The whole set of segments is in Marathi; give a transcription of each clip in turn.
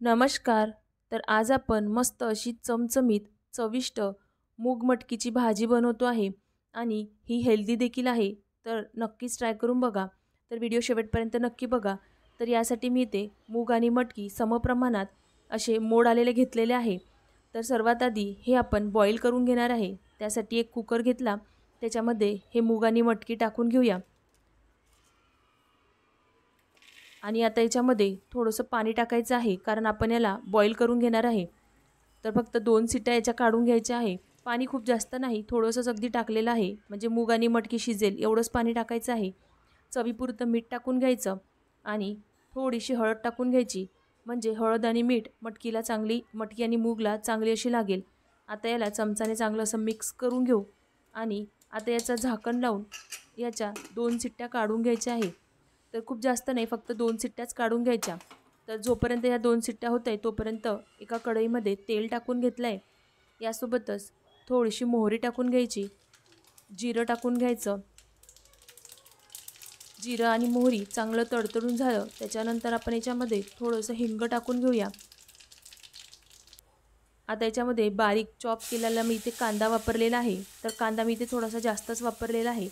नमस्कार. तर आज आपण मस्त अशी चमचमीत, चविष्ट मूग मटकीची भाजी बनवतो आहे आणि ही हेल्दी देखील आहे. तर नक्कीच ट्राय करून बघा. तर व्हिडिओ शेवटपर्यंत नक्की बघा. तर यासाठी मी इथे मूग आणि मटकी समप्रमाणात असे मोड आलेले घेतलेले आहे. तर सर्वात आधी हे आपण बॉईल करून घेणार आहे. त्यासाठी एक कुकर घेतला. त्याच्यामध्ये हे मूग आणि मटकी टाकून घेऊया. आणि आता याच्यामध्ये थोडंसं पाणी टाकायचं आहे, कारण आपण याला बॉईल करून घेणार आहे. तर फक्त 2 शिट्ट्या याच्या काढून घ्यायच्या आहे. पाणी खूप जास्त नाही, थोडंसंच अगदी टाकलेलं आहे, म्हणजे मूग आणि मटकी शिजेल एवढंच पाणी टाकायचं आहे. चवीपुरतं मीठ टाकून घ्यायचं आणि थोडीशी हळद टाकून घ्यायची, म्हणजे हळद आणि मीठ मटकी आणि मूगला चांगली अशी लागेल. आता याला चमचाने चांगलं असं मिक्स करून घेऊ आणि आता याचं झाकण लावून याच्या 2 शिट्ट्या काढून घ्यायच्या आहे. तर खूप जास्त नाही, फक्त 2 शिट्ट्याच काढून घ्यायच्या. तर जोपर्यंत या 2 शिट्ट्या होत आहे तोपर्यंत एका कढईमध्ये तेल टाकून घेतलं आहे. यासोबतच थोडीशी मोहरी टाकून घ्यायची, जिरं टाकून घ्यायचं. जिरं आणि मोहरी चांगलं तडतडून झालं त्याच्यानंतर आपण याच्यामध्ये थोडंसं हिंग टाकून घेऊया. आता याच्यामध्ये बारीक चॉप केलेला मी इथे कांदा वापरलेला आहे. तर कांदा मी इथे थोडासा जास्तच वापरलेला आहे.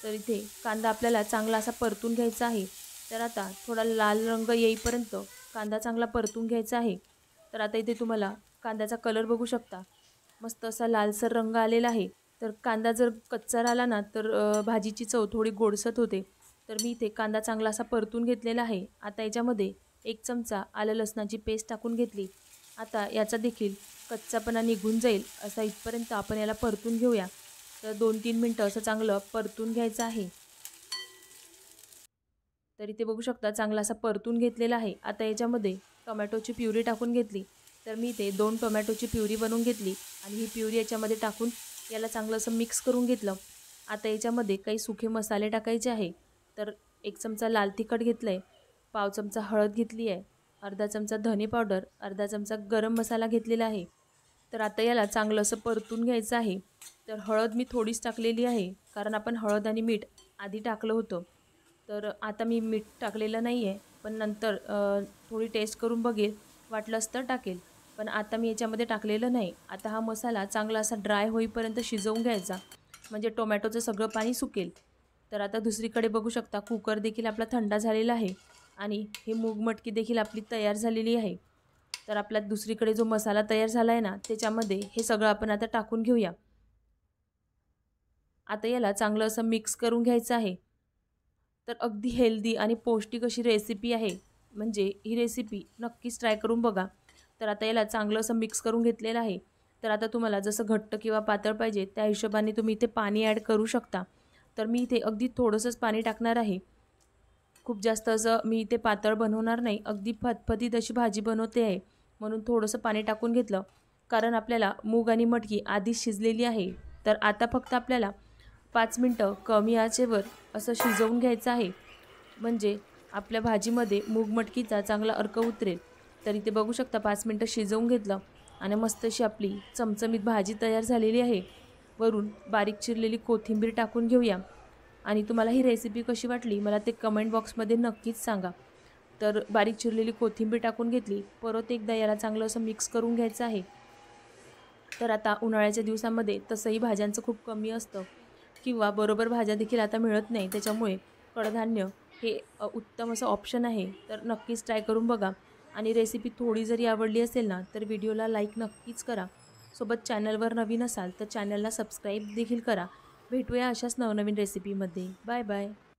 तर इथे कांदा आपल्याला चांगला असा परतून घ्यायचा आहे. तर आता थोडा लाल रंग येईपर्यंत कांदा चांगला परतून घ्यायचा आहे. तर आता इथे तुम्हाला कांद्याचा कलर बघू शकता, मस्त असा लालसर रंग आलेला आहे. तर कांदा जर कच्चा राहिला ना तर भाजीची चव थोडी गोडसट होते. तर मी इथे कांदा चांगला असा परतून घेतलेला आहे. आता याच्यामध्ये 1 चमचा आलं लसणाची पेस्ट टाकून घेतली. आता याचा देखील कच्चापणा निघून जाईल असा इथपर्यंत आपण याला परतून घेऊया. तर 2-3 मिनटं असं चांगलं परतून घ्यायचं आहे. तर इथे बघू शकता चांगला असा परतून घेतलेला आहे. आता याच्यामध्ये टोमॅटोची प्युरी टाकून घेतली. तर मी इथे 2 टोमॅटोची प्युरी बनवून घेतली आणि ही प्युरी याच्यामध्ये टाकून याला चांगलं असं मिक्स करून घेतलं. आता याच्यामध्ये काही सुखे मसाले टाकायचे आहे. तर 1 चमचा लाल तिखट घेतलं आहे, पाव चमचा हळद घेतली आहे, अर्धा चमचा धने पावडर, अर्धा चमचा गरम मसाला घेतलेला आहे. तर आता याला चांगलं असं परतून घ्यायचं आहे. तर हळद मी थोडीच टाकलेली आहे, कारण आपण हळद आणि मीठ आधी टाकलं होतं. तर आता मी मीठ टाकलेलं नाही आहे, पण नंतर थोडी टेस्ट करून बघेल, वाटलंच तर टाकेल. पण आता मी याच्यामध्ये टाकलेलं नाही. आता हा मसाला चांगला असा ड्राय होईपर्यंत शिजवून घ्यायचा, म्हणजे टोमॅटोचं सगळं पाणी सुकेल. तर आता दुसरीकडे बघू शकता कुकर देखील आपला थंडा झालेला आहे आणि हे मूग मटकी देखील आपली तयार झालेली आहे. तर आपला दुसरीकडे जो मसाला तयार झाला आहे ना, त्याच्यामध्ये हे सगळं आपण आता टाकून घेऊया. आता याला चांगलं असं मिक्स करून घ्यायचं आहे. तर अगदी हेल्दी आणि पौष्टिक अशी रेसिपी आहे, म्हणजे ही रेसिपी नक्कीच ट्राय करून बघा. तर आता याला चांगलं असं मिक्स करून घेतलेलं आहे. तर आता तुम्हाला जसं घट्ट किंवा पातळ पाहिजे त्या हिशोबाने तुम्ही इथे पाणी ॲड करू शकता. तर मी इथे अगदी थोडंसंच पाणी टाकणार आहे. खूप जास्त असं मी इथे पातळ बनवणार नाही, अगदी फतफतीत अशी भाजी बनवते आहे, म्हणून थोडंसं पाणी टाकून घेतलं. कारण आपल्याला मूग आणि मटकी आधीच शिजलेली आहे. तर आता फक्त आपल्याला 5 मिनटं कमी आचेवर असं शिजवून घ्यायचं आहे, म्हणजे आपल्या भाजीमध्ये मूग मटकीचा चांगला अर्क उतरेल. तर इथे बघू शकता 5 मिनटं शिजवून घेतलं आणि मस्त अशी आपली चमचमीत भाजी तयार झालेली आहे. वरून बारीक चिरलेली कोथिंबीर टाकून घेऊया. आणि तुम्हाला ही रेसिपी कशी वाटली मला ते कमेंट बॉक्समध्ये नक्कीच सांगा. तर बारीक चिरलेली कोथिंबीर टाकून घेतली. परत एकदा याला चांगलं असं मिक्स करून घ्यायचं आहे. तर आता उन्हाळ्याच्या दिवसामध्ये तसंही भाज्यांचं खूप कमी असतं किंवा बरोबर भाज्या देखील आता मिळत नाही. त्याच्यामुळे कडधान्य हे उत्तम असं ऑप्शन आहे. तर नक्कीच ट्राय करून बघा आणि रेसिपी थोडी जरी आवडली असेल ना तर व्हिडिओला लाईक नक्कीच करा. सोबत चॅनलवर नवीन असाल तर चॅनलला सबस्क्राईब देखील करा. भेटूया अशाच नवनवीन रेसिपीमध्ये. Bye bye.